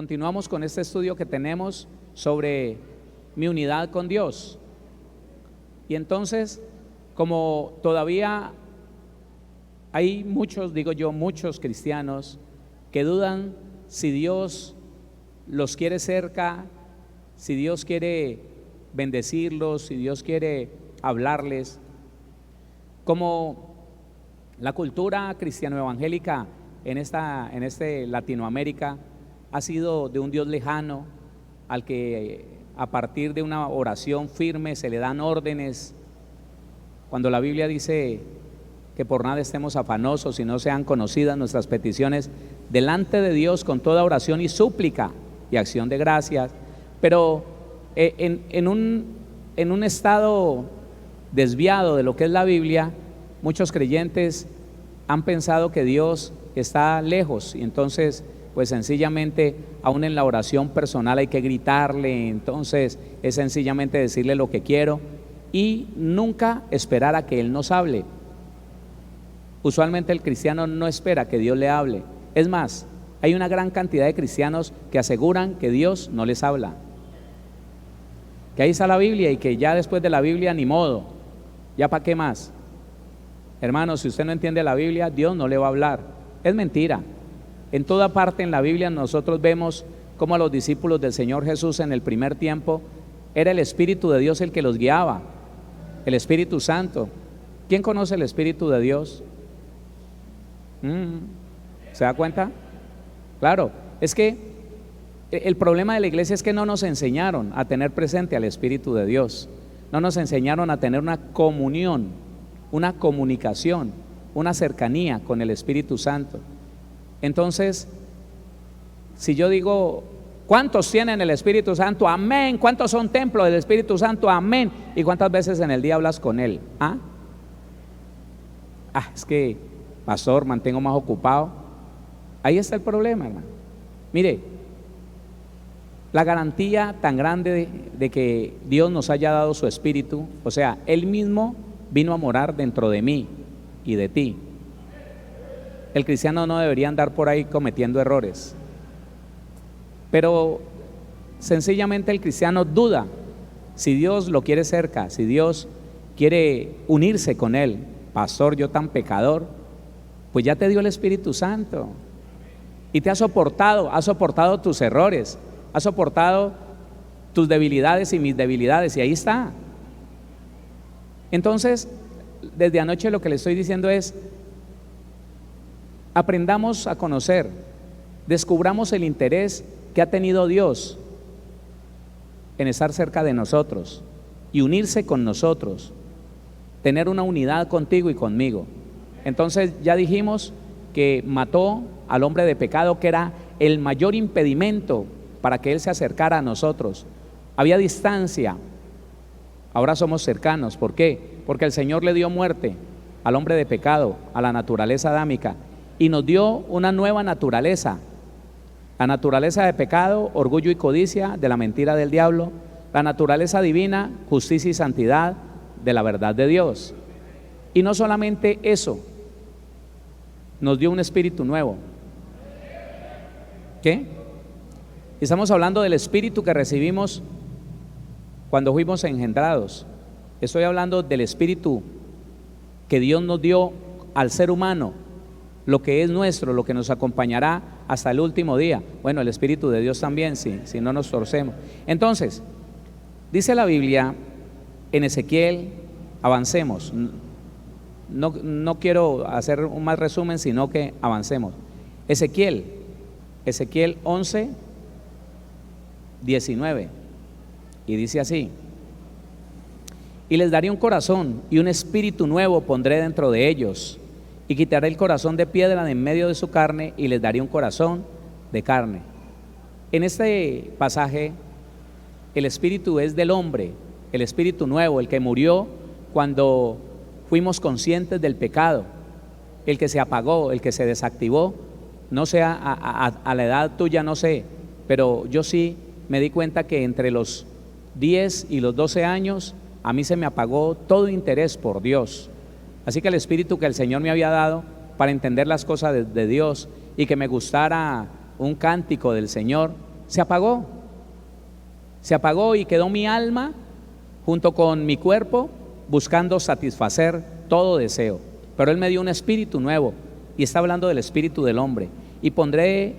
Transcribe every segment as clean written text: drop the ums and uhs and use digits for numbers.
Continuamos con este estudio que tenemos sobre mi unidad con Dios. Y entonces, como todavía hay muchos, digo yo, muchos cristianos que dudan si Dios los quiere cerca, si Dios quiere bendecirlos, si Dios quiere hablarles. Como la cultura cristiano-evangélica en Latinoamérica ha sido de un Dios lejano al que a partir de una oración firme se le dan órdenes, cuando la Biblia dice que por nada estemos afanosos y no sean conocidas nuestras peticiones delante de Dios con toda oración y súplica y acción de gracias. Pero en un estado desviado de lo que es la Biblia, muchos creyentes han pensado que Dios está lejos y entonces pues sencillamente aún en la oración personal hay que gritarle, entonces es sencillamente decirle lo que quiero y nunca esperar a que Él nos hable. Usualmente el cristiano no espera que Dios le hable. Es más, hay una gran cantidad de cristianos que aseguran que Dios no les habla, que ahí está la Biblia y que ya después de la Biblia ni modo, ya para qué más. Hermanos, si usted no entiende la Biblia, Dios no le va a hablar. Es mentira. En toda parte en la Biblia nosotros vemos cómo a los discípulos del Señor Jesús en el primer tiempo era el Espíritu de Dios el que los guiaba, el Espíritu Santo. ¿Quién conoce el Espíritu de Dios? ¿Se da cuenta? Claro, es que el problema de la iglesia es que no nos enseñaron a tener presente al Espíritu de Dios, no nos enseñaron a tener una comunión, una comunicación, una cercanía con el Espíritu Santo. Entonces, si yo digo, ¿cuántos tienen el Espíritu Santo? Amén. ¿Cuántos son templos del Espíritu Santo? Amén. ¿Y cuántas veces en el día hablas con Él? Es que, pastor, mantengo más ocupado. Ahí está el problema, hermano. Mire, la garantía tan grande de que Dios nos haya dado su Espíritu, o sea, Él mismo vino a morar dentro de mí y de ti. El cristiano no debería andar por ahí cometiendo errores, pero sencillamente el cristiano duda si Dios lo quiere cerca, si Dios quiere unirse con Él. Pastor, yo tan pecador, pues ya te dio el Espíritu Santo y te ha soportado tus errores, ha soportado tus debilidades y mis debilidades, y ahí está. Entonces, desde anoche lo que le estoy diciendo es: aprendamos a conocer, descubramos el interés que ha tenido Dios en estar cerca de nosotros y unirse con nosotros, tener una unidad contigo y conmigo. Entonces ya dijimos que mató al hombre de pecado, que era el mayor impedimento para que Él se acercara a nosotros. Había distancia, ahora somos cercanos. ¿Por qué? Porque el Señor le dio muerte al hombre de pecado, a la naturaleza adámica, y nos dio una nueva naturaleza, la naturaleza de pecado, orgullo y codicia, de la mentira del diablo, la naturaleza divina, justicia y santidad, de la verdad de Dios. Y no solamente eso, nos dio un espíritu nuevo. ¿Qué? Estamos hablando del espíritu que recibimos cuando fuimos engendrados. Estoy hablando del espíritu que Dios nos dio al ser humano, lo que es nuestro, lo que nos acompañará hasta el último día. Bueno, el Espíritu de Dios también, si no nos torcemos. Entonces, dice la Biblia en Ezequiel, avancemos. No quiero hacer un más resumen, sino que avancemos. Ezequiel 11, 19, y dice así: y les daré un corazón y un espíritu nuevo pondré dentro de ellos, y quitaré el corazón de piedra de en medio de su carne y les daré un corazón de carne. En este pasaje el espíritu es del hombre, el espíritu nuevo, el que murió cuando fuimos conscientes del pecado, el que se apagó, el que se desactivó. No sé, a la edad tuya no sé, pero yo sí me di cuenta que entre los 10 y los 12 años a mí se me apagó todo interés por Dios. Así que el espíritu que el Señor me había dado para entender las cosas de Dios y que me gustara un cántico del Señor, se apagó. Se apagó y quedó mi alma junto con mi cuerpo buscando satisfacer todo deseo. Pero Él me dio un espíritu nuevo, y está hablando del espíritu del hombre. Y pondré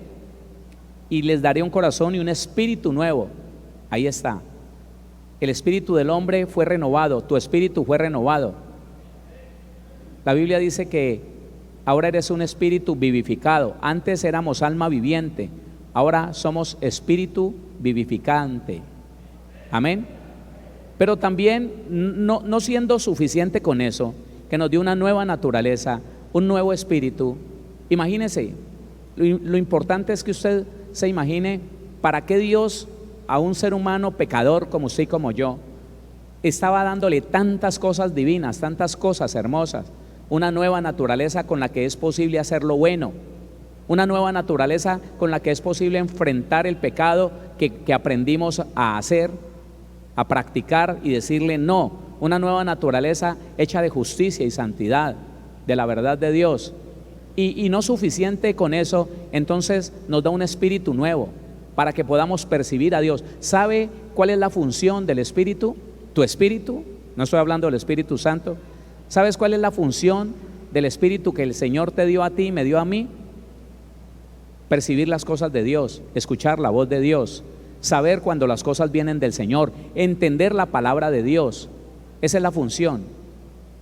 y les daré un corazón y un espíritu nuevo. Ahí está. El espíritu del hombre fue renovado, tu espíritu fue renovado. La Biblia dice que ahora eres un espíritu vivificado. Antes éramos alma viviente, ahora somos espíritu vivificante. Amén. Pero también no siendo suficiente con eso, que nos dio una nueva naturaleza, un nuevo espíritu. Imagínese, lo importante es que usted se imagine para qué Dios a un ser humano pecador como usted y como yo estaba dándole tantas cosas divinas, tantas cosas hermosas, una nueva naturaleza con la que es posible hacer lo bueno, una nueva naturaleza con la que es posible enfrentar el pecado que aprendimos a hacer, a practicar y decirle no, una nueva naturaleza hecha de justicia y santidad, de la verdad de Dios. Y no suficiente con eso, entonces nos da un espíritu nuevo para que podamos percibir a Dios. ¿Sabe cuál es la función del espíritu? Tu espíritu, no estoy hablando del Espíritu Santo. ¿Sabes cuál es la función del espíritu que el Señor te dio a ti y me dio a mí? Percibir las cosas de Dios, escuchar la voz de Dios, saber cuando las cosas vienen del Señor, entender la palabra de Dios. Esa es la función.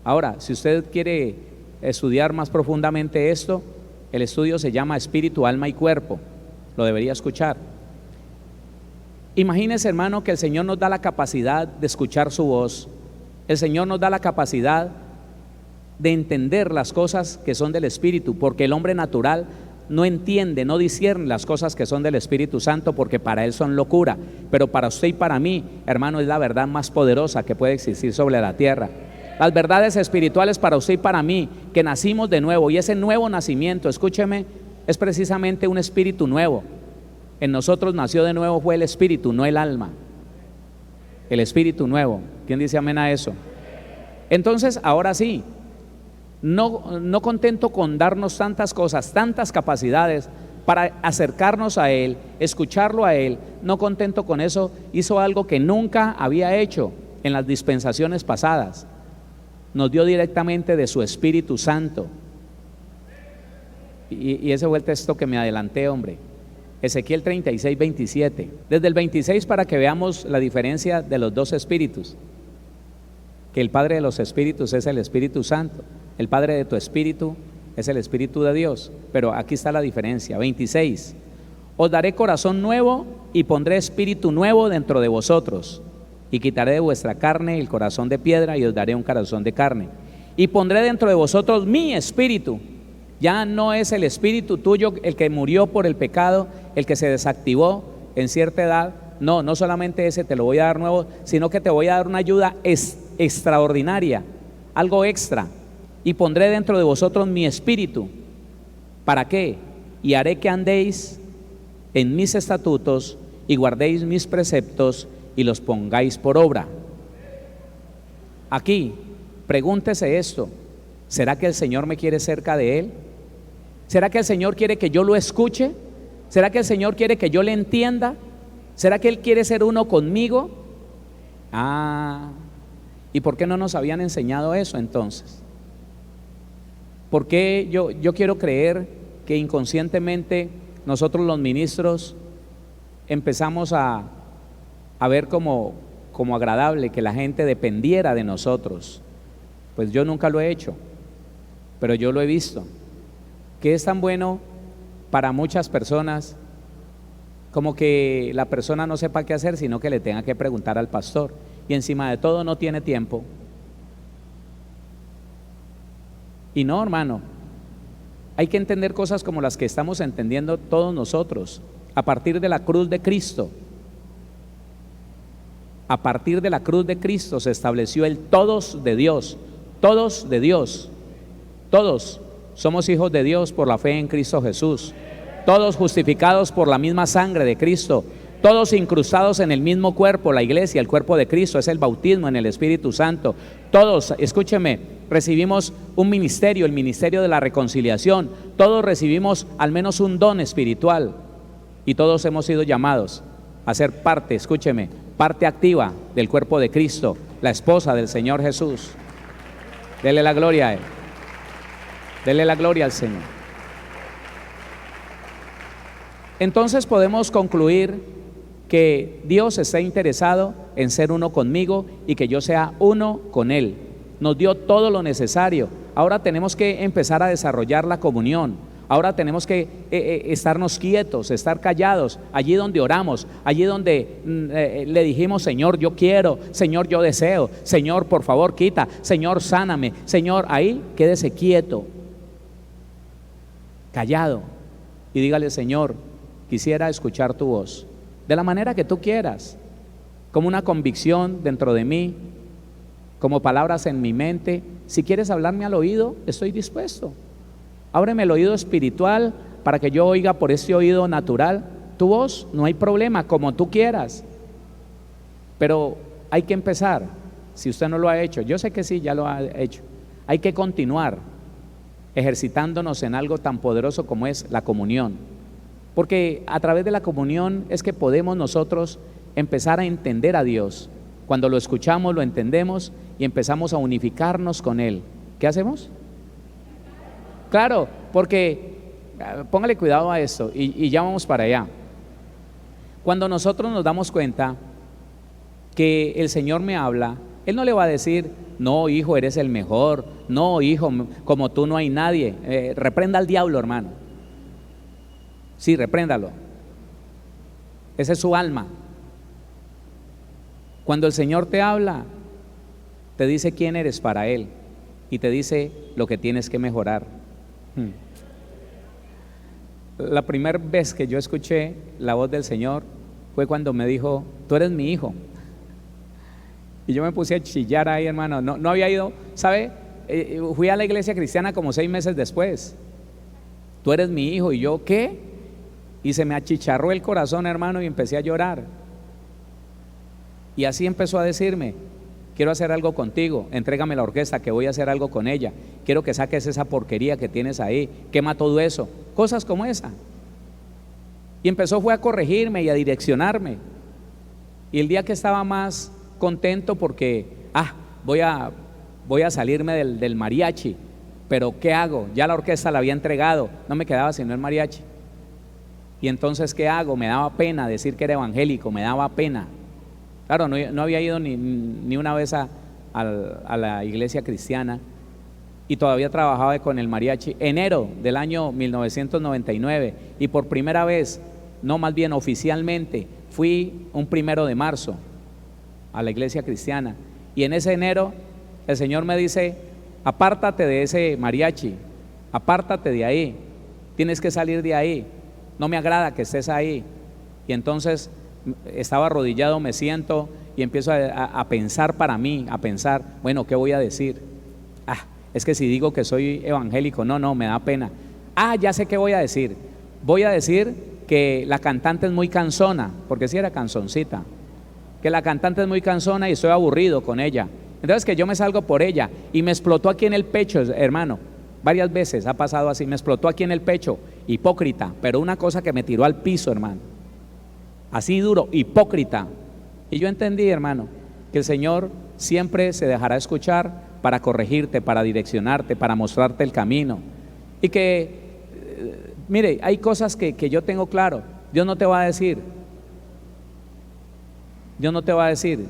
Ahora, si usted quiere estudiar más profundamente esto, el estudio se llama Espíritu, Alma y Cuerpo. Lo debería escuchar. Imagínese, hermano, que el Señor nos da la capacidad de escuchar su voz. El Señor nos da la capacidad de entender las cosas que son del Espíritu, porque el hombre natural no entiende, no discierne las cosas que son del Espíritu Santo, porque para él son locura. Pero para usted y para mí, hermano, es la verdad más poderosa que puede existir sobre la tierra. Las verdades espirituales para usted y para mí, que nacimos de nuevo, y ese nuevo nacimiento, escúcheme, es precisamente un espíritu nuevo. En nosotros nació de nuevo fue el espíritu, no el alma. El espíritu nuevo. ¿Quién dice amén a eso? Entonces, ahora sí, no contento con darnos tantas cosas, tantas capacidades para acercarnos a Él, escucharlo a Él, no contento con eso, hizo algo que nunca había hecho en las dispensaciones pasadas. Nos dio directamente de su Espíritu Santo. Y ese fue el texto que me adelanté, hombre. Ezequiel 36, 27. Desde el 26 para que veamos la diferencia de los dos espíritus. Que el Padre de los espíritus es el Espíritu Santo. El Padre de tu espíritu es el Espíritu de Dios. Pero aquí está la diferencia. 26. Os daré corazón nuevo y pondré espíritu nuevo dentro de vosotros. Y quitaré de vuestra carne el corazón de piedra y os daré un corazón de carne. Y pondré dentro de vosotros mi espíritu. Ya no es el espíritu tuyo el que murió por el pecado, el que se desactivó en cierta edad. No solamente ese te lo voy a dar nuevo, sino que te voy a dar una ayuda extraordinaria, algo extra. Y pondré dentro de vosotros mi espíritu. ¿Para qué? Y haré que andéis en mis estatutos y guardéis mis preceptos y los pongáis por obra. Aquí, pregúntese esto: ¿será que el Señor me quiere cerca de Él? ¿Será que el Señor quiere que yo lo escuche? ¿Será que el Señor quiere que yo le entienda? ¿Será que Él quiere ser uno conmigo? ¿Y por qué no nos habían enseñado eso entonces? ¿Por qué yo quiero creer que inconscientemente nosotros los ministros empezamos a ver como agradable que la gente dependiera de nosotros? Pues yo nunca lo he hecho, pero yo lo he visto, que es tan bueno para muchas personas como que la persona no sepa qué hacer, sino que le tenga que preguntar al pastor, y encima de todo no tiene tiempo. Y no, hermano, hay que entender cosas como las que estamos entendiendo todos nosotros, a partir de la cruz de Cristo. A partir de la cruz de Cristo se estableció el todos de Dios. Todos de Dios. Todos somos hijos de Dios por la fe en Cristo Jesús. Todos justificados por la misma sangre de Cristo. Todos incrustados en el mismo cuerpo, la iglesia, el cuerpo de Cristo, es el bautismo en el Espíritu Santo. Todos, escúcheme, recibimos un ministerio, el ministerio de la reconciliación. Todos recibimos al menos un don espiritual. Y todos hemos sido llamados a ser parte, escúcheme, parte activa del cuerpo de Cristo, la esposa del Señor Jesús. Dele la gloria a Él. Dele la gloria al Señor. Entonces podemos concluir que Dios está interesado en ser uno conmigo y que yo sea uno con Él. Nos dio todo lo necesario. Ahora tenemos que empezar a desarrollar la comunión. Ahora tenemos que estarnos quietos, estar callados, allí donde oramos, allí donde le dijimos: Señor, yo quiero, Señor, yo deseo, Señor, por favor, quita, Señor, sáname, Señor, ahí quédese quieto, callado, y dígale: Señor, quisiera escuchar tu voz, de la manera que tú quieras, como una convicción dentro de mí, como palabras en mi mente. Si quieres hablarme al oído, estoy dispuesto. Ábreme el oído espiritual para que yo oiga por este oído natural tu voz, no hay problema, como tú quieras. Pero hay que empezar. Si usted no lo ha hecho, yo sé que sí, ya lo ha hecho. Hay que continuar ejercitándonos en algo tan poderoso como es la comunión. Porque a través de la comunión es que podemos nosotros empezar a entender a Dios. Cuando lo escuchamos, lo entendemos y empezamos a unificarnos con Él. ¿Qué hacemos? Claro, porque póngale cuidado a esto y ya vamos para allá. Cuando nosotros nos damos cuenta que el Señor me habla, Él no le va a decir: no, hijo, eres el mejor, no, hijo, como tú no hay nadie. Reprenda al diablo, hermano. Sí, repréndalo. Esa es su alma. Cuando el Señor te habla, te dice quién eres para Él y te dice lo que tienes que mejorar. La primera vez que yo escuché la voz del Señor fue cuando me dijo: tú eres mi hijo. Y yo me puse a chillar ahí, hermano. No había ido, ¿sabe? Fui a la iglesia cristiana como 6 meses después. Tú eres mi hijo. Y yo, ¿qué? Y se me achicharró el corazón, hermano, y empecé a llorar. Y así empezó a decirme: quiero hacer algo contigo, entrégame la orquesta, que voy a hacer algo con ella, quiero que saques esa porquería que tienes ahí, quema todo eso, cosas como esa. Y fue a corregirme y a direccionarme. Y el día que estaba más contento porque voy a salirme del mariachi, pero ¿qué hago? Ya la orquesta la había entregado, no me quedaba sino el mariachi. Y entonces, ¿qué hago? Me daba pena decir que era evangélico, me daba pena. Claro, no había ido ni una vez a la iglesia cristiana y todavía trabajaba con el mariachi. Enero del año 1999, y por primera vez, no, más bien oficialmente, fui un 1 de marzo a la iglesia cristiana. Y en ese enero el Señor me dice: apártate de ese mariachi, apártate de ahí, tienes que salir de ahí, no me agrada que estés ahí. Y entonces estaba arrodillado, me siento y empiezo a pensar para mí, a pensar, bueno, ¿qué voy a decir? Es que si digo que soy evangélico, no, me da pena. Ya sé qué voy a decir. Voy a decir que la cantante es muy cansona, porque sí era canzoncita, que la cantante es muy cansona y estoy aburrido con ella. Entonces que yo me salgo por ella. Y me explotó aquí en el pecho, hermano, varias veces ha pasado así, me explotó aquí en el pecho, hipócrita, pero una cosa que me tiró al piso, hermano. Así duro, hipócrita. Y yo entendí, hermano, que el Señor siempre se dejará escuchar para corregirte, para direccionarte, para mostrarte el camino. Y que, mire, hay cosas que yo tengo claro. Dios no te va a decir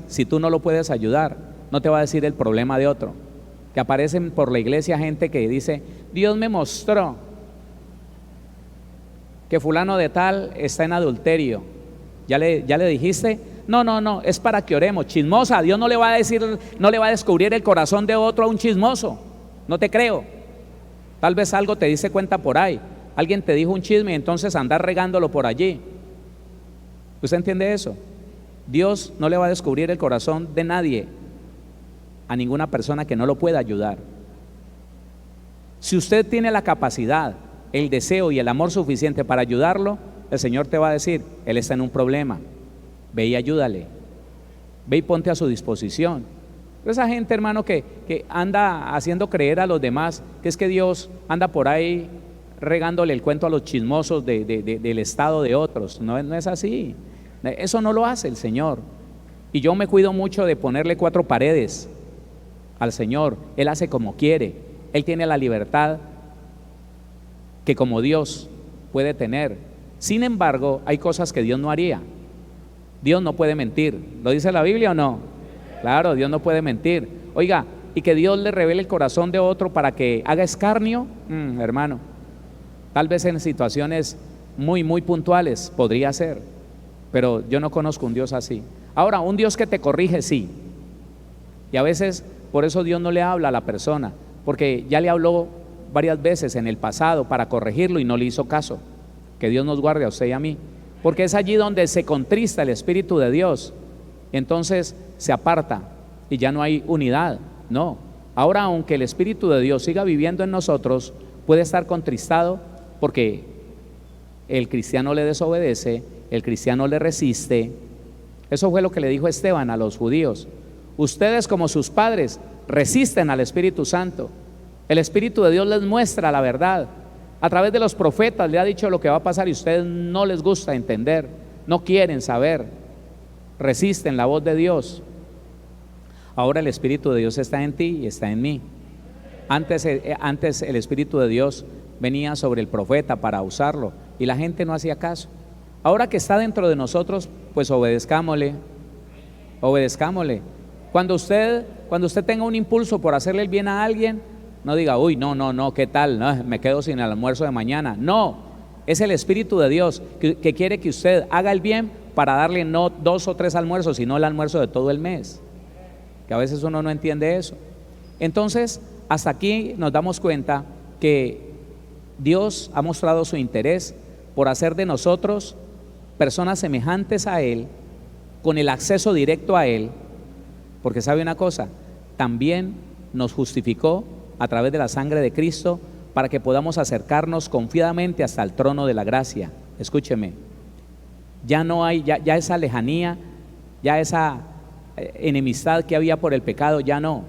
si tú no lo puedes ayudar, no te va a decir el problema de otro. Que aparecen por la iglesia gente que dice: Dios me mostró que fulano de tal está en adulterio. ¿Ya le dijiste? No, es para que oremos. Chismosa, Dios no le va a descubrir el corazón de otro a un chismoso. No te creo. Tal vez algo te dice cuenta por ahí. Alguien te dijo un chisme y entonces andar regándolo por allí. ¿Usted entiende eso? Dios no le va a descubrir el corazón de nadie a ninguna persona que no lo pueda ayudar. Si usted tiene la capacidad, el deseo y el amor suficiente para ayudarlo, el Señor te va a decir: él está en un problema, ve y ayúdale, ve y ponte a su disposición. Esa gente, hermano, que anda haciendo creer a los demás que es que Dios anda por ahí regándole el cuento a los chismosos del estado de otros. No, no es así. Eso no lo hace el Señor. Y yo me cuido mucho de ponerle 4 paredes al Señor. Él hace como quiere. Él tiene la libertad que como Dios puede tener. Sin embargo, hay cosas que Dios no haría. Dios no puede mentir. ¿Lo dice la Biblia o no? Claro, Dios no puede mentir. Oiga, y que Dios le revele el corazón de otro para que haga escarnio, hermano, tal vez en situaciones muy puntuales podría ser, pero yo no conozco un Dios así. Ahora, un Dios que te corrige, sí, y a veces por eso Dios no le habla a la persona, porque ya le habló varias veces en el pasado para corregirlo y no le hizo caso. Que Dios nos guarde a usted y a mí, porque es allí donde se contrista el Espíritu de Dios, entonces se aparta y ya no hay unidad. No, ahora aunque el Espíritu de Dios siga viviendo en nosotros, puede estar contristado porque el cristiano le desobedece, el cristiano le resiste. Eso fue lo que le dijo Esteban a los judíos: ustedes como sus padres resisten al Espíritu Santo. El Espíritu de Dios les muestra la verdad, a través de los profetas le ha dicho lo que va a pasar y a ustedes no les gusta entender, no quieren saber, resisten la voz de Dios. Ahora el Espíritu de Dios está en ti y está en mí. Antes el Espíritu de Dios venía sobre el profeta para usarlo y la gente no hacía caso. Ahora que está dentro de nosotros, pues obedezcámosle. Cuando usted tenga un impulso por hacerle el bien a alguien, no diga, uy, no, ¿qué tal? No, me quedo sin el almuerzo de mañana. No, es el Espíritu de Dios que quiere que usted haga el bien para darle no 2 o 3 almuerzos, sino el almuerzo de todo el mes. Que a veces uno no entiende eso. Entonces, hasta aquí nos damos cuenta que Dios ha mostrado su interés por hacer de nosotros personas semejantes a Él, con el acceso directo a Él, porque sabe una cosa, también nos justificó a través de la sangre de Cristo para que podamos acercarnos confiadamente hasta el trono de la gracia. Escúcheme, ya no hay, ya esa lejanía, ya esa enemistad que había por el pecado, ya no.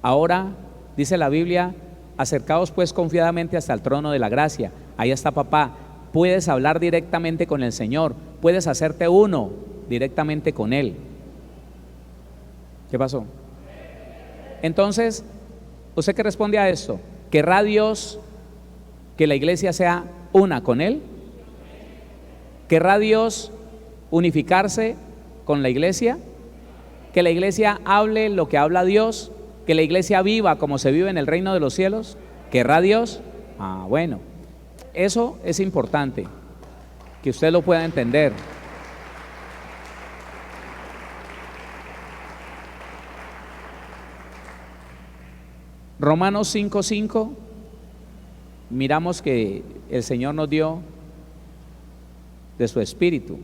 Ahora dice la Biblia: acercaos pues confiadamente hasta el trono de la gracia. Ahí está papá, puedes hablar directamente con el Señor, puedes hacerte uno directamente con Él. ¿Qué pasó? Entonces, ¿usted qué responde a esto? ¿Querrá Dios que la iglesia sea una con Él? ¿Querrá Dios unificarse con la iglesia? ¿Que la iglesia hable lo que habla Dios? ¿Que la iglesia viva como se vive en el reino de los cielos? ¿Querrá Dios? Bueno, eso es importante, que usted lo pueda entender. Romanos 5:5, miramos que el Señor nos dio de su Espíritu,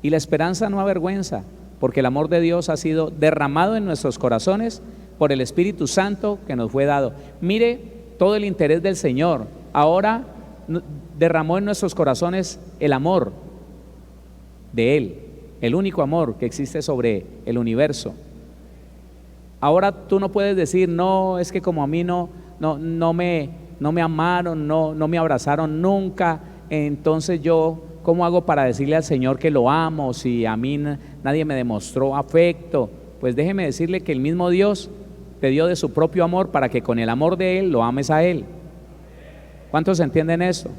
y la esperanza no avergüenza, porque el amor de Dios ha sido derramado en nuestros corazones por el Espíritu Santo que nos fue dado. Mire todo el interés del Señor. Ahora derramó en nuestros corazones el amor de Él, el único amor que existe sobre el universo. Ahora tú no puedes decir, no, es que como a mí no me amaron, no me abrazaron nunca, entonces yo, ¿cómo hago para decirle al Señor que lo amo si a mí nadie me demostró afecto? Pues déjeme decirle que el mismo Dios te dio de su propio amor para que con el amor de Él lo ames a Él. ¿Cuántos entienden eso?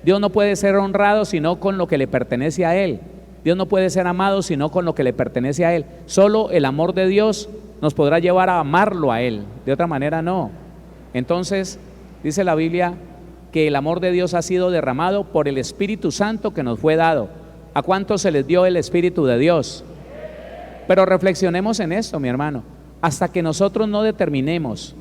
Dios no puede ser honrado sino con lo que le pertenece a Él. Dios no puede ser amado sino con lo que le pertenece a Él. Solo el amor de Dios nos podrá llevar a amarlo a Él, de otra manera no. Entonces dice la Biblia que el amor de Dios ha sido derramado por el Espíritu Santo que nos fue dado. ¿A cuántos se les dio el Espíritu de Dios? Pero reflexionemos en esto, mi hermano. Hasta que nosotros no determinemos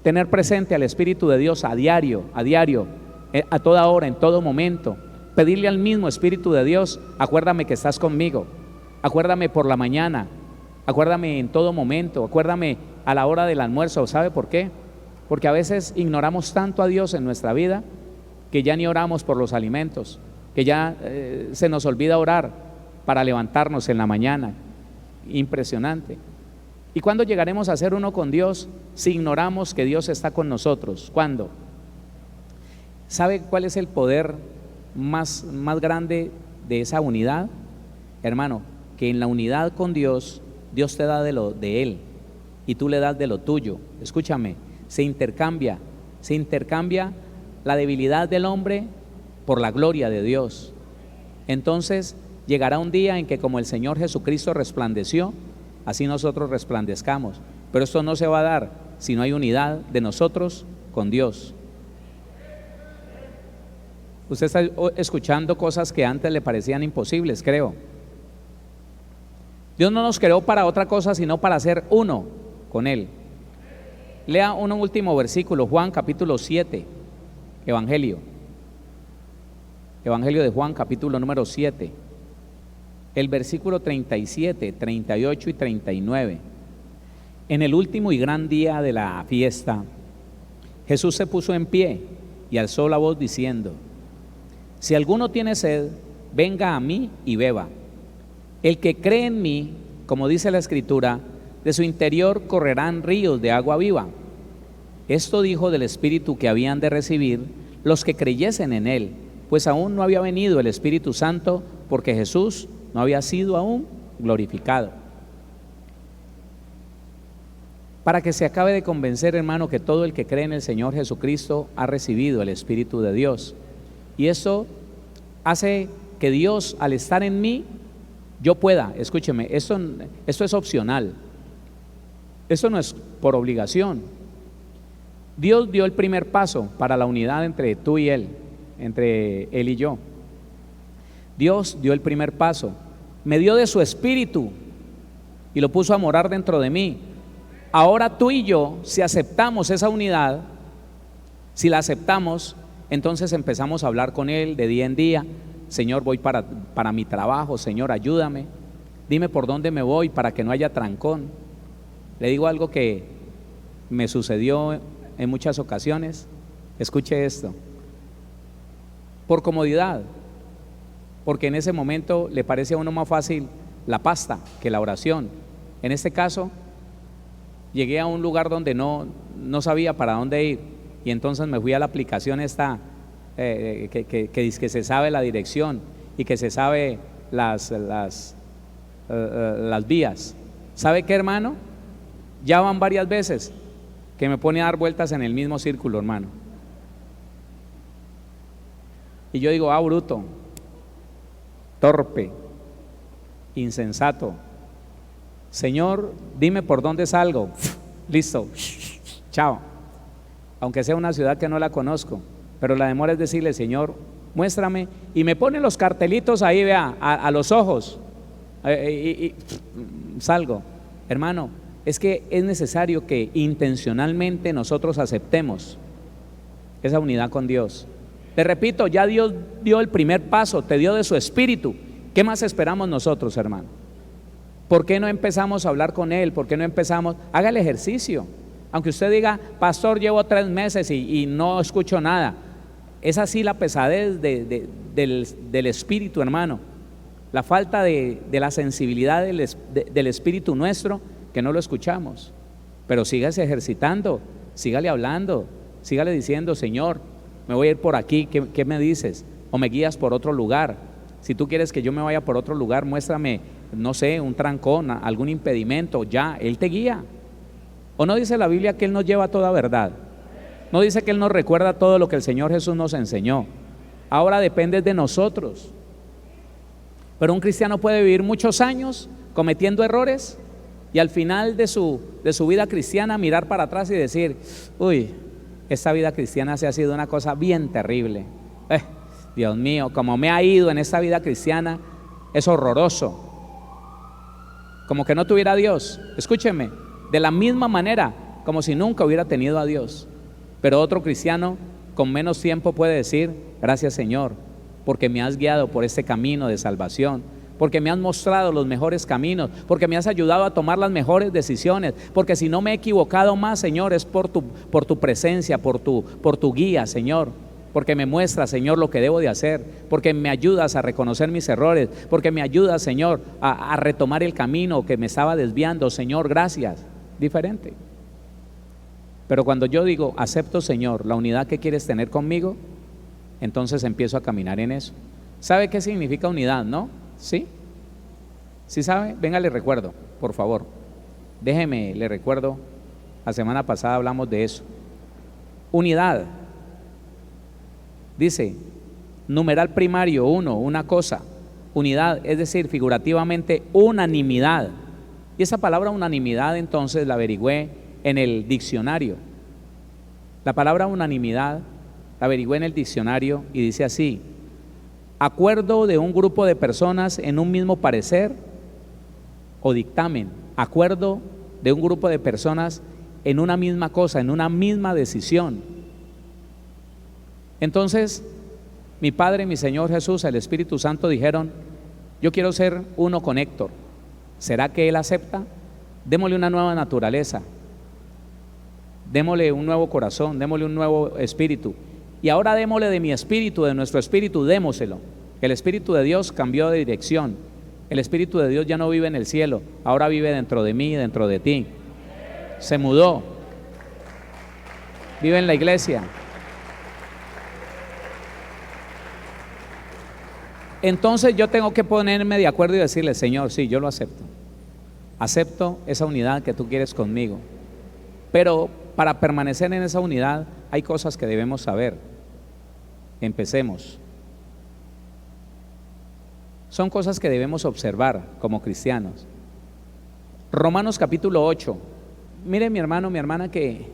tener presente al Espíritu de Dios a diario, a toda hora, en todo momento, pedirle al mismo Espíritu de Dios: acuérdame que estás conmigo, acuérdame por la mañana, acuérdame en todo momento, acuérdame a la hora del almuerzo. ¿Sabe por qué? Porque a veces ignoramos tanto a Dios en nuestra vida que ya ni oramos por los alimentos, que ya se nos olvida orar para levantarnos en la mañana. Impresionante. ¿Y cuándo llegaremos a ser uno con Dios si ignoramos que Dios está con nosotros? ¿Cuándo? ¿Sabe cuál es el poder más grande de esa unidad? Hermano, que en la unidad con Dios, Dios te da de Él y tú le das de lo tuyo. Escúchame, se intercambia la debilidad del hombre por la gloria de Dios. Entonces llegará un día en que como el Señor Jesucristo resplandeció, así nosotros resplandezcamos. Pero esto no se va a dar si no hay unidad de nosotros con Dios. Usted está escuchando cosas que antes le parecían imposibles, creo. Dios no nos creó para otra cosa sino para ser uno con Él. Lea un último versículo, Juan capítulo 7, Evangelio de Juan capítulo número 7, el versículo 37, 38 y 39. En el último y gran día de la fiesta, Jesús se puso en pie y alzó la voz diciendo: si alguno tiene sed, venga a mí y beba. El que cree en mí, como dice la Escritura, de su interior correrán ríos de agua viva. Esto dijo del Espíritu que habían de recibir los que creyesen en Él, pues aún no había venido el Espíritu Santo, porque Jesús no había sido aún glorificado. Para que se acabe de convencer, hermano, que todo el que cree en el Señor Jesucristo ha recibido el Espíritu de Dios. Y eso hace que Dios, al estar en mí, yo pueda, escúcheme, esto es opcional, esto no es por obligación. Dios dio el primer paso para la unidad entre tú y Él, entre Él y yo. Dios dio el primer paso, me dio de su Espíritu y lo puso a morar dentro de mí. Ahora tú y yo, si aceptamos esa unidad, si la aceptamos, entonces empezamos a hablar con Él de día en día. Señor, voy para mi trabajo, Señor, ayúdame, dime por dónde me voy para que no haya trancón. Le digo algo que me sucedió en muchas ocasiones. Escuche esto. Por comodidad, porque en ese momento le parece a uno más fácil la pasta que la oración. En este caso, llegué a un lugar donde no sabía para dónde ir, y entonces me fui a la aplicación esta que dice que se sabe la dirección y que se sabe las vías. ¿Sabe qué, hermano? Ya van varias veces que me pone a dar vueltas en el mismo círculo, hermano. Y yo digo, bruto, torpe, insensato. Señor, dime por dónde salgo. Listo, chao. Aunque sea una ciudad que no la conozco, pero la demora es decirle: Señor, muéstrame. Y me pone los cartelitos ahí, vea, a los ojos, y salgo. Hermano, es que es necesario que intencionalmente nosotros aceptemos esa unidad con Dios. Te repito, ya Dios dio el primer paso, te dio de su Espíritu. ¿Qué más esperamos nosotros, hermano? ¿Por qué no empezamos a hablar con Él? ¿Por qué no empezamos? Haga el ejercicio. Aunque usted diga: pastor, llevo 3 meses y no escucho nada. Es así la pesadez del Espíritu, hermano. La falta de la sensibilidad del Espíritu nuestro, que no lo escuchamos. Pero sígase ejercitando, sígale hablando, sígale diciendo: Señor, me voy a ir por aquí, ¿qué me dices? O me guías por otro lugar. Si tú quieres que yo me vaya por otro lugar, muéstrame, no sé, un trancón, algún impedimento. Ya, Él te guía. ¿O no dice la Biblia que Él nos lleva a toda verdad? ¿No dice que Él nos recuerda todo lo que el Señor Jesús nos enseñó? Ahora depende de nosotros. Pero un cristiano puede vivir muchos años cometiendo errores y al final de su vida cristiana mirar para atrás y decir: uy, esta vida cristiana se ha sido una cosa bien terrible. Dios mío, como me ha ido en esta vida cristiana, es horroroso. Como que no tuviera a Dios. Escúcheme, de la misma manera como si nunca hubiera tenido a Dios. Pero otro cristiano con menos tiempo puede decir: gracias, Señor, porque me has guiado por este camino de salvación, porque me has mostrado los mejores caminos, porque me has ayudado a tomar las mejores decisiones, porque si no me he equivocado más, Señor, es por tu presencia, por tu guía, Señor, porque me muestras, Señor, lo que debo de hacer, porque me ayudas a reconocer mis errores, porque me ayudas, Señor, a retomar el camino que me estaba desviando. Señor, gracias. Diferente. Pero cuando yo digo: acepto, Señor, la unidad que quieres tener conmigo, entonces empiezo a caminar en eso. ¿Sabe qué significa unidad, no? ¿Sí? ¿Sí sabe? Venga, le recuerdo, por favor. Déjeme, le recuerdo, la semana pasada hablamos de eso. Unidad. Dice, numeral primario, uno, una cosa. Unidad, es decir, figurativamente, unanimidad. Y esa palabra unanimidad, entonces, la averigüé en el diccionario. La palabra unanimidad la averigüé en el diccionario y dice así: acuerdo de un grupo de personas en un mismo parecer o dictamen. Acuerdo de un grupo de personas en una misma cosa, en una misma decisión. Entonces, mi Padre, mi Señor Jesús, el Espíritu Santo dijeron: yo quiero ser uno con Héctor. ¿Será que él acepta? Démosle una nueva naturaleza, démosle un nuevo corazón, démosle un nuevo espíritu. Y ahora démosle de mi espíritu, de nuestro espíritu, démoselo. El Espíritu de Dios cambió de dirección. El Espíritu de Dios ya no vive en el cielo, ahora vive dentro de mí, dentro de ti. Se mudó, vive en la iglesia. Entonces yo tengo que ponerme de acuerdo y decirle: Señor, sí, yo lo acepto. Acepto esa unidad que tú quieres conmigo. Pero para permanecer en esa unidad hay cosas que debemos saber. Empecemos. Son cosas que debemos observar como cristianos. Romanos capítulo 8. Mire, mi hermano, mi hermana, que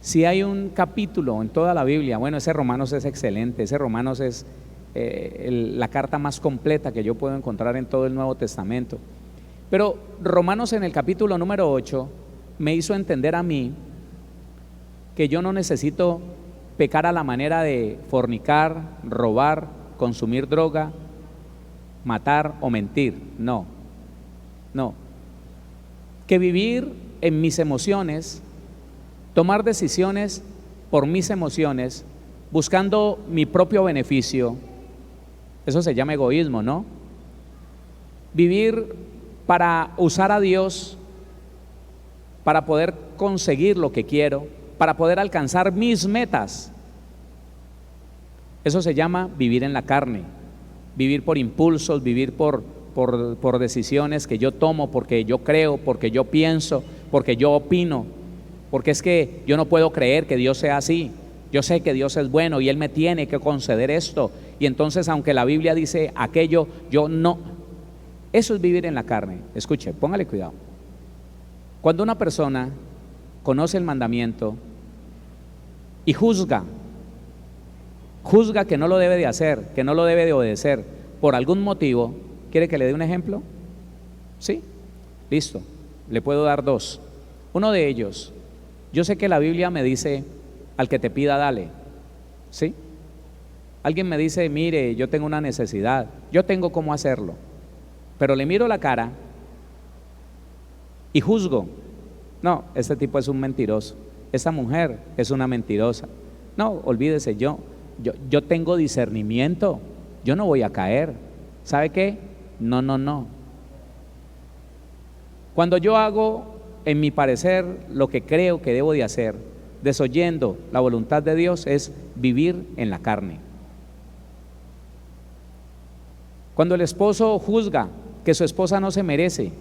si hay un capítulo en toda la Biblia, bueno, ese Romanos es excelente. Ese Romanos es la carta más completa que yo puedo encontrar en todo el Nuevo Testamento. Pero Romanos, en el capítulo número 8, me hizo entender a mí que yo no necesito pecar a la manera de fornicar, robar, consumir droga, matar o mentir. No. Que vivir en mis emociones, tomar decisiones por mis emociones, buscando mi propio beneficio, eso se llama egoísmo, ¿no? Vivir para usar a Dios, para poder conseguir lo que quiero, para poder alcanzar mis metas. Eso se llama vivir en la carne, vivir por impulsos, vivir por decisiones que yo tomo, porque yo creo, porque yo pienso, porque yo opino, porque es que yo no puedo creer que Dios sea así. Yo sé que Dios es bueno y Él me tiene que conceder esto, y entonces aunque la Biblia dice aquello, yo no. Eso es vivir en la carne. Escuche, póngale cuidado. Cuando una persona conoce el mandamiento y juzga que no lo debe de hacer, que no lo debe de obedecer por algún motivo, ¿quiere que le dé un ejemplo? Sí, listo, le puedo dar dos. Uno de ellos, yo sé que la Biblia me dice: al que te pida, dale. ¿Sí? Alguien me dice: mire, yo tengo una necesidad, yo tengo cómo hacerlo, pero le miro la cara y juzgo: no, este tipo es un mentiroso, esta mujer es una mentirosa. No, olvídese, yo tengo discernimiento, yo no voy a caer. ¿Sabe qué? No. Cuando yo hago, en mi parecer, lo que creo que debo de hacer, desoyendo la voluntad de Dios, es vivir en la carne. Cuando el esposo juzga que su esposa no se merece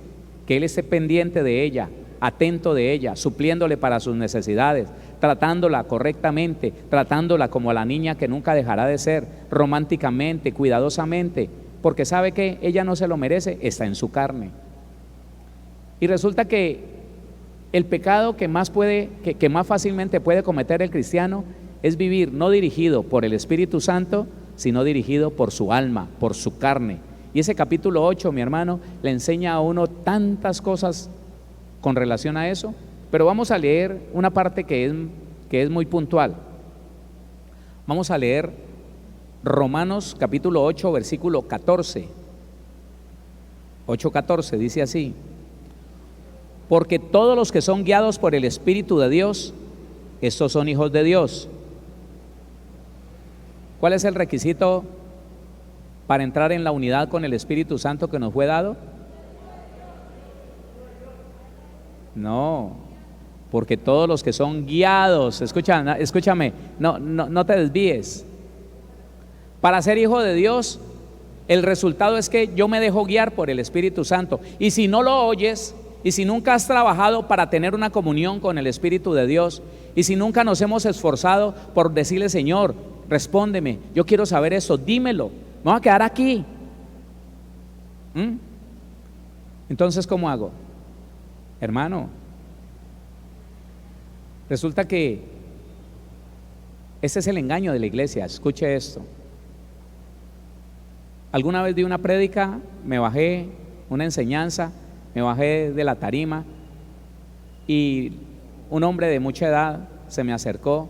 que él esté pendiente de ella, atento de ella, supliéndole para sus necesidades, tratándola correctamente, tratándola como a la niña que nunca dejará de ser, románticamente, cuidadosamente, porque sabe que ella no se lo merece, está en su carne. Y resulta que el pecado que más fácilmente puede cometer el cristiano es vivir no dirigido por el Espíritu Santo, sino dirigido por su alma, por su carne. Y ese capítulo 8, mi hermano, le enseña a uno tantas cosas con relación a eso, pero vamos a leer una parte que es muy puntual. Vamos a leer Romanos capítulo 8, versículo 14. 8:14 dice así: porque todos los que son guiados por el Espíritu de Dios, estos son hijos de Dios. ¿Cuál es el requisito para entrar en la unidad con el Espíritu Santo que nos fue dado? No, porque todos los que son guiados, escúchame, no te desvíes. Para ser hijo de Dios, el resultado es que yo me dejo guiar por el Espíritu Santo. Y si no lo oyes, y si nunca has trabajado para tener una comunión con el Espíritu de Dios, y si nunca nos hemos esforzado por decirle: Señor, respóndeme, yo quiero saber eso, dímelo, me voy a quedar aquí. Entonces, ¿cómo hago? Hermano, resulta que ese es el engaño de la iglesia. Escuche esto. Alguna vez di una prédica, me bajé, una enseñanza, me bajé de la tarima y un hombre de mucha edad se me acercó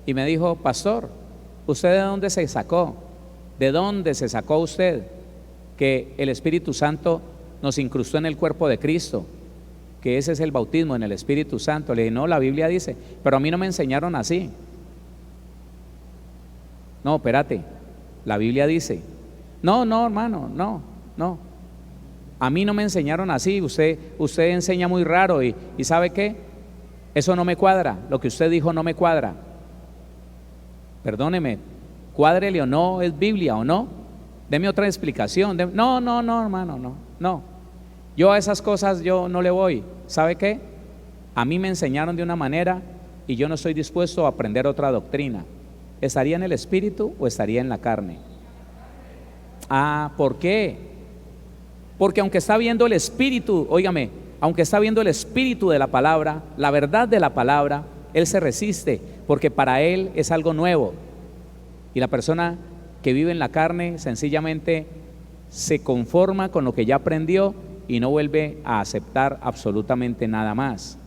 y me dijo: pastor, ¿usted de dónde se sacó? ¿De dónde se sacó usted que el Espíritu Santo nos incrustó en el cuerpo de Cristo? Que ese es el bautismo en el Espíritu Santo. Le dije: no, la Biblia dice, pero a mí no me enseñaron así. No, espérate, la Biblia dice. No, hermano, no. A mí no me enseñaron así, usted enseña muy raro y ¿sabe qué? Eso no me cuadra, lo que usted dijo no me cuadra. Perdóneme, cuádrele o no, ¿es Biblia o no? Deme otra explicación. No, hermano, no. Yo a esas cosas yo no le voy. ¿Sabe qué? A mí me enseñaron de una manera y yo no estoy dispuesto a aprender otra doctrina. ¿Estaría en el Espíritu o estaría en la carne? ¿Por qué? Porque aunque está viendo el Espíritu, óigame, aunque está viendo el Espíritu de la palabra, la verdad de la palabra, él se resiste, porque para él es algo nuevo. Y la persona que vive en la carne sencillamente se conforma con lo que ya aprendió y no vuelve a aceptar absolutamente nada más.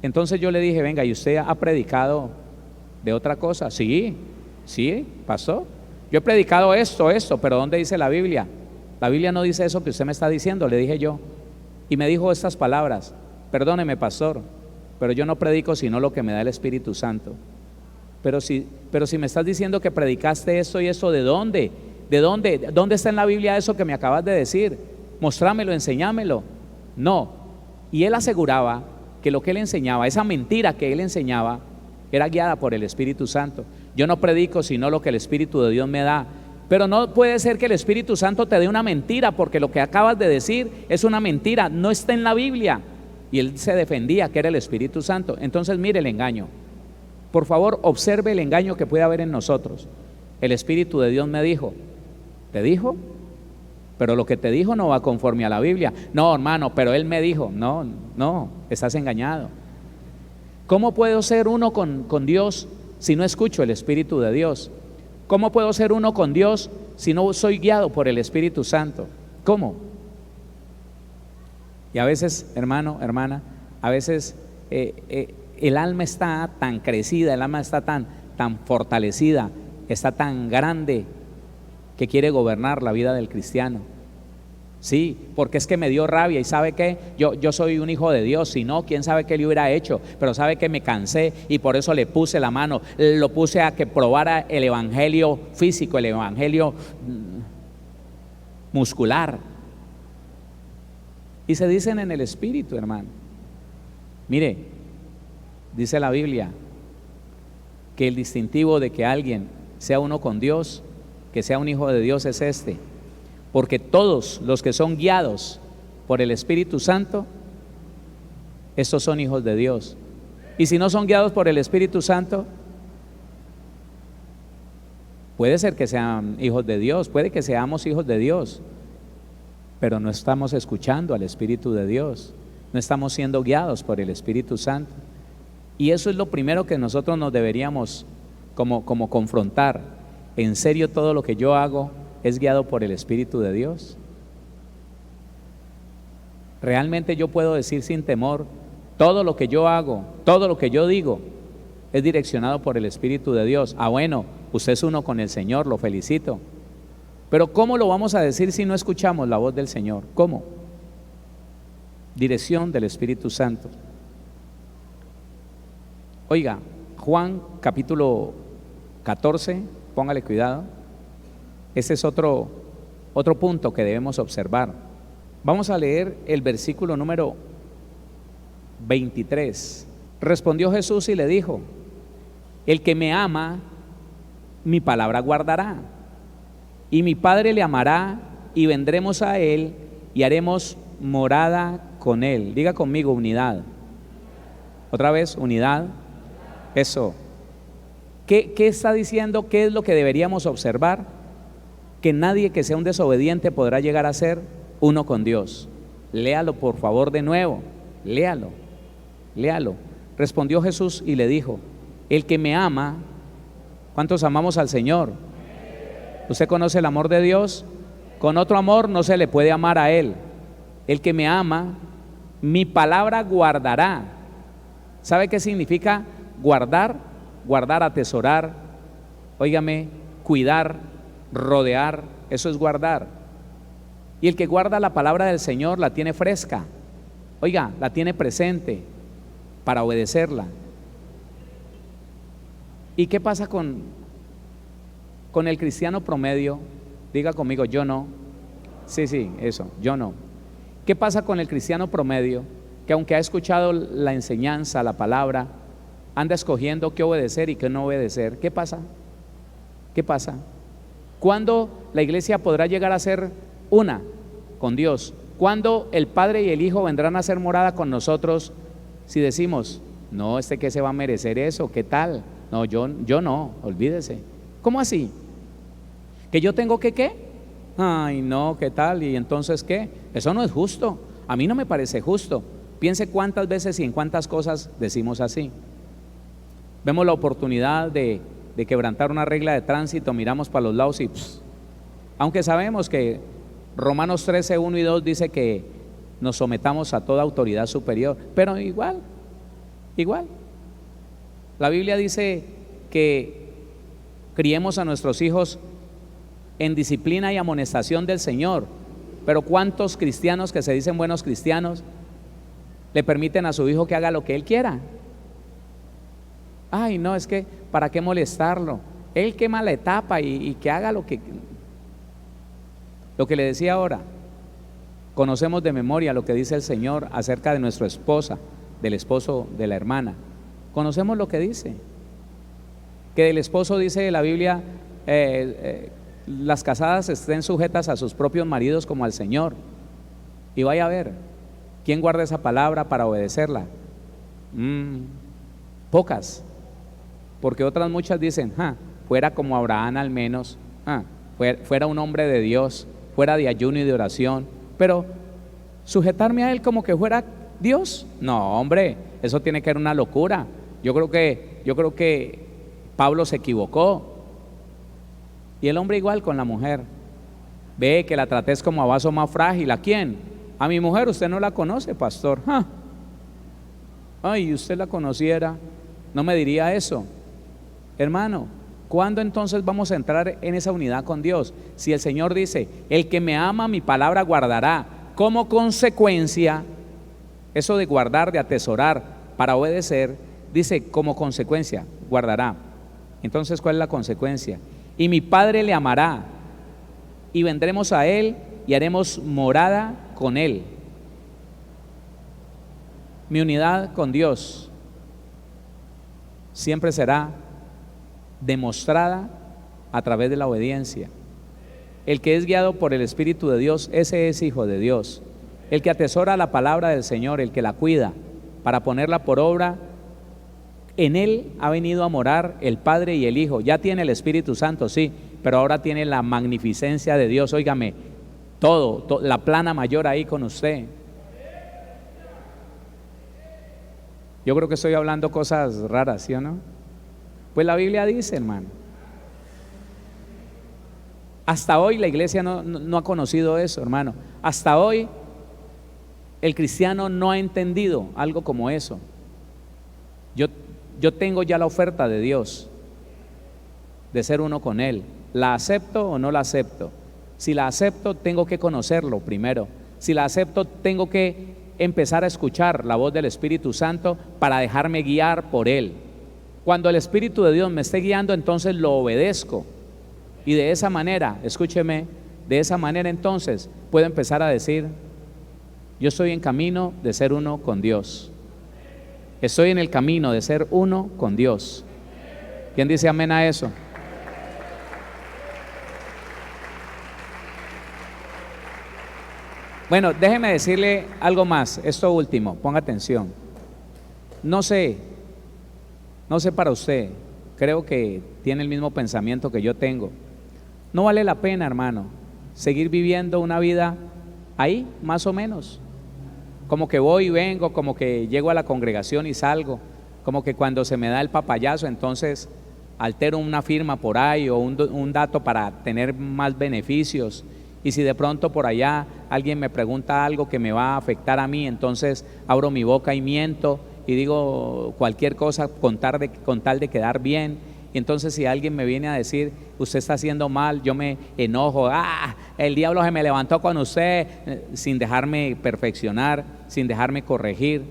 Entonces yo le dije: venga, ¿y usted ha predicado de otra cosa? Sí, pasó. Yo he predicado esto, pero ¿dónde dice la Biblia? La Biblia no dice eso que usted me está diciendo, le dije yo. Y me dijo estas palabras: perdóneme, pastor, pero yo no predico sino lo que me da el Espíritu Santo. Pero si me estás diciendo que predicaste esto y eso, ¿de dónde? ¿Dónde está en la Biblia eso que me acabas de decir? Mostrámelo, enséñamelo. No. Y él aseguraba que lo que él enseñaba, esa mentira que él enseñaba, era guiada por el Espíritu Santo. Yo no predico sino lo que el Espíritu de Dios me da. Pero no puede ser que el Espíritu Santo te dé una mentira, porque lo que acabas de decir es una mentira, no está en la Biblia. Y él se defendía que era el Espíritu Santo. Entonces mire el engaño. Por favor, observe el engaño que puede haber en nosotros. El Espíritu de Dios me dijo. ¿Te dijo? Pero lo que te dijo no va conforme a la Biblia. No, hermano, pero él me dijo. No, estás engañado. ¿Cómo puedo ser uno con Dios si no escucho el Espíritu de Dios? ¿Cómo puedo ser uno con Dios si no soy guiado por el Espíritu Santo? ¿Cómo? Y a veces, hermano, hermana, a veces el alma está tan crecida, el alma está tan fortalecida, está tan grande que quiere gobernar la vida del cristiano. Sí, porque es que me dio rabia y ¿sabe qué? Yo soy un hijo de Dios, si no, quién sabe qué le hubiera hecho, pero ¿sabe que me cansé y por eso le puse la mano, lo puse a que probara el evangelio físico, el evangelio muscular? Y se dicen en el Espíritu, hermano. Mire, dice la Biblia que el distintivo de que alguien sea uno con Dios, que sea un hijo de Dios, es este: porque todos los que son guiados por el Espíritu Santo, estos son hijos de Dios. Y si no son guiados por el Espíritu Santo, puede ser que sean hijos de Dios, puede que seamos hijos de Dios, pero no estamos escuchando al Espíritu de Dios, no estamos siendo guiados por el Espíritu Santo. Y eso es lo primero que nosotros nos deberíamos como confrontar. ¿En serio todo lo que yo hago es guiado por el Espíritu de Dios? ¿Realmente yo puedo decir sin temor: todo lo que yo hago, todo lo que yo digo es direccionado por el Espíritu de Dios? Bueno, usted es uno con el Señor, lo felicito. Pero ¿cómo lo vamos a decir si no escuchamos la voz del Señor? ¿Cómo? Dirección del Espíritu Santo. Oiga, Juan capítulo 14, póngale cuidado. Ese es otro punto que debemos observar. Vamos a leer el versículo número 23. Respondió Jesús y le dijo: el que me ama, mi palabra guardará. Y mi Padre le amará, y vendremos a él y haremos morada con él. Diga conmigo, unidad. Otra vez, unidad. Eso. ¿Qué está diciendo? ¿Qué es lo que deberíamos observar? Que nadie que sea un desobediente podrá llegar a ser uno con Dios. Léalo por favor de nuevo, léalo. Respondió Jesús y le dijo: el que me ama, ¿cuántos amamos al Señor? ¿Usted conoce el amor de Dios? Con otro amor no se le puede amar a Él. El que me ama, mi palabra guardará. ¿Sabe qué significa guardar? Guardar, atesorar, óigame, cuidar, rodear, eso es guardar. Y el que guarda la palabra del Señor la tiene fresca, oiga, la tiene presente para obedecerla. ¿Y qué pasa con el cristiano promedio? Diga conmigo, yo no. Sí, eso, yo no. ¿Qué pasa con el cristiano promedio que aunque ha escuchado la enseñanza, la palabra, anda escogiendo qué obedecer y qué no obedecer? ¿Qué pasa? ¿Cuándo la iglesia podrá llegar a ser una con Dios? ¿Cuándo el Padre y el Hijo vendrán a hacer morada con nosotros si decimos, no, que se va a merecer eso? ¿Qué tal? No, yo no, olvídese. ¿Cómo así? ¿Que yo tengo que qué? Ay, no, ¿qué tal? ¿Y entonces qué? Eso no es justo. A mí no me parece justo. Piense cuántas veces y en cuántas cosas decimos así. Vemos la oportunidad de quebrantar una regla de tránsito, miramos para los lados y aunque sabemos que Romanos 13, 1 y 2 dice que nos sometamos a toda autoridad superior, pero igual. La Biblia dice que criemos a nuestros hijos en disciplina y amonestación del Señor, pero ¿cuántos cristianos que se dicen buenos cristianos le permiten a su hijo que haga lo que él quiera? Ay, no, es que ¿para qué molestarlo? Él quema la etapa y que haga lo que le decía ahora. Conocemos de memoria lo que dice el Señor acerca de nuestra esposa, del esposo de la hermana. Conocemos lo que dice. Que del esposo dice la Biblia, las casadas estén sujetas a sus propios maridos como al Señor. Y vaya a ver, ¿quién guarda esa palabra para obedecerla? Pocas. Porque otras muchas dicen, fuera como Abraham al menos, fuera un hombre de Dios, fuera de ayuno y de oración, pero sujetarme a él como que fuera Dios, no, hombre, eso tiene que ser una locura. Yo creo que Pablo se equivocó. Y el hombre igual con la mujer. Ve que la trates como a vaso más frágil. ¿A quién? A mi mujer. Usted no la conoce, pastor. Ay, usted la conociera, no me diría eso. Hermano, ¿cuándo entonces vamos a entrar en esa unidad con Dios? Si el Señor dice, el que me ama mi palabra guardará, como consecuencia, eso de guardar, de atesorar para obedecer, dice como consecuencia, guardará. Entonces, ¿cuál es la consecuencia? Y mi Padre le amará, y vendremos a él y haremos morada con él. Mi unidad con Dios siempre será demostrada a través de la obediencia. El que es guiado por el Espíritu de Dios, ese es hijo de Dios. El que atesora la palabra del Señor, el que la cuida para ponerla por obra, en él ha venido a morar el Padre y el Hijo. Ya tiene el Espíritu Santo, sí, pero ahora tiene la magnificencia de Dios. Óigame, todo, la plana mayor ahí con usted. Yo creo que estoy hablando cosas raras, ¿sí o no? Pues la Biblia dice, hermano. Hasta hoy la iglesia no ha conocido eso, hermano. Hasta hoy el cristiano no ha entendido algo como eso. Yo tengo ya la oferta de Dios de ser uno con Él. ¿La acepto o no la acepto? Si la acepto, tengo que conocerlo primero. Si la acepto, tengo que empezar a escuchar la voz del Espíritu Santo para dejarme guiar por Él. Cuando el Espíritu de Dios me esté guiando, entonces lo obedezco. Y de esa manera, escúcheme, de esa manera entonces puedo empezar a decir, yo estoy en camino de ser uno con Dios. Estoy en el camino de ser uno con Dios. ¿Quién dice amén a eso? Bueno, déjeme decirle algo más, esto último, ponga atención. No sé para usted, creo que tiene el mismo pensamiento que yo tengo. No vale la pena, hermano, seguir viviendo una vida ahí, más o menos. Como que voy y vengo, como que llego a la congregación y salgo, como que cuando se me da el papayazo, entonces altero una firma por ahí o un dato para tener más beneficios. Y si de pronto por allá alguien me pregunta algo que me va a afectar a mí, entonces abro mi boca y miento y digo cualquier cosa con tal de quedar bien. Y entonces si alguien me viene a decir, usted está haciendo mal, yo me enojo, el diablo se me levantó con usted, sin dejarme perfeccionar, sin dejarme corregir.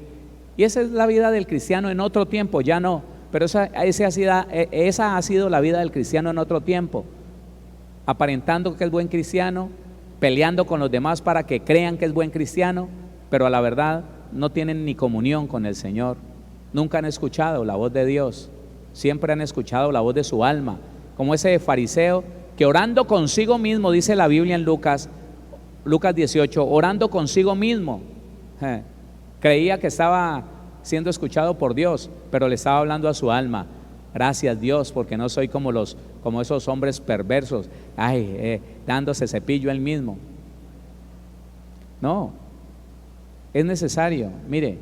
Y esa es la vida del cristiano en otro tiempo, ya no, pero esa ha sido la vida del cristiano en otro tiempo, aparentando que es buen cristiano, peleando con los demás para que crean que es buen cristiano, pero a la verdad no tienen ni comunión con el Señor, nunca han escuchado la voz de Dios. Siempre han escuchado la voz de su alma, como ese fariseo que orando consigo mismo, dice la Biblia en Lucas 18, orando consigo mismo, creía que estaba siendo escuchado por Dios, pero le estaba hablando a su alma. Gracias Dios, porque no soy como esos hombres perversos, dándose cepillo él mismo. No, es necesario, mire,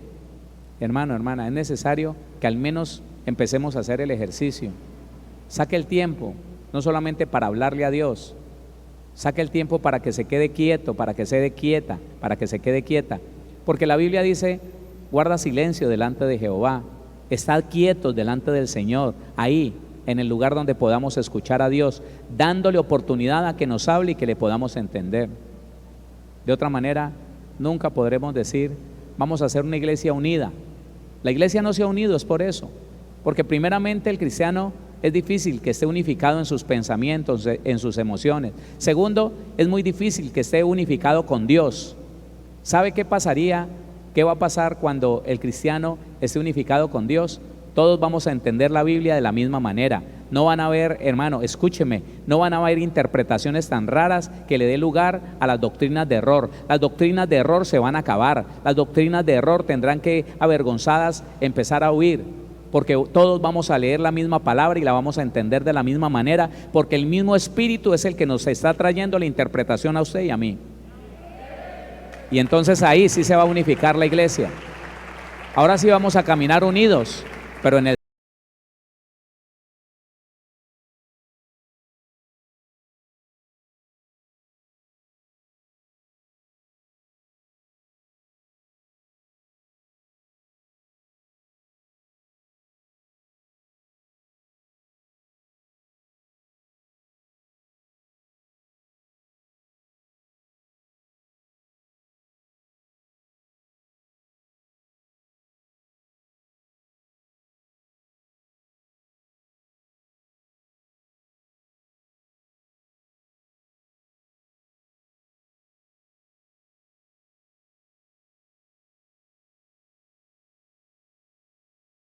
hermano, hermana, es necesario que al menos empecemos a hacer el ejercicio. Saque el tiempo, no solamente para hablarle a Dios, saque el tiempo para que se quede quieto, para que se quede quieta, porque la Biblia dice, guarda silencio delante de Jehová, estad quietos delante del Señor, ahí, en el lugar donde podamos escuchar a Dios, dándole oportunidad a que nos hable y que le podamos entender. De otra manera, nunca podremos decir, vamos a hacer una iglesia unida. La iglesia no se ha unido, es por eso. Porque primeramente el cristiano es difícil que esté unificado en sus pensamientos, en sus emociones. Segundo, es muy difícil que esté unificado con Dios. ¿Sabe qué pasaría? ¿Qué va a pasar cuando el cristiano esté unificado con Dios? Todos vamos a entender la Biblia de la misma manera. No van a haber, hermano, escúcheme, no van a haber interpretaciones tan raras que le dé lugar a las doctrinas de error. Las doctrinas de error se van a acabar. Las doctrinas de error tendrán que, avergonzadas, empezar a huir. Porque todos vamos a leer la misma palabra y la vamos a entender de la misma manera, porque el mismo Espíritu es el que nos está trayendo la interpretación a usted y a mí. Y entonces ahí sí se va a unificar la iglesia. Ahora sí vamos a caminar unidos, pero en el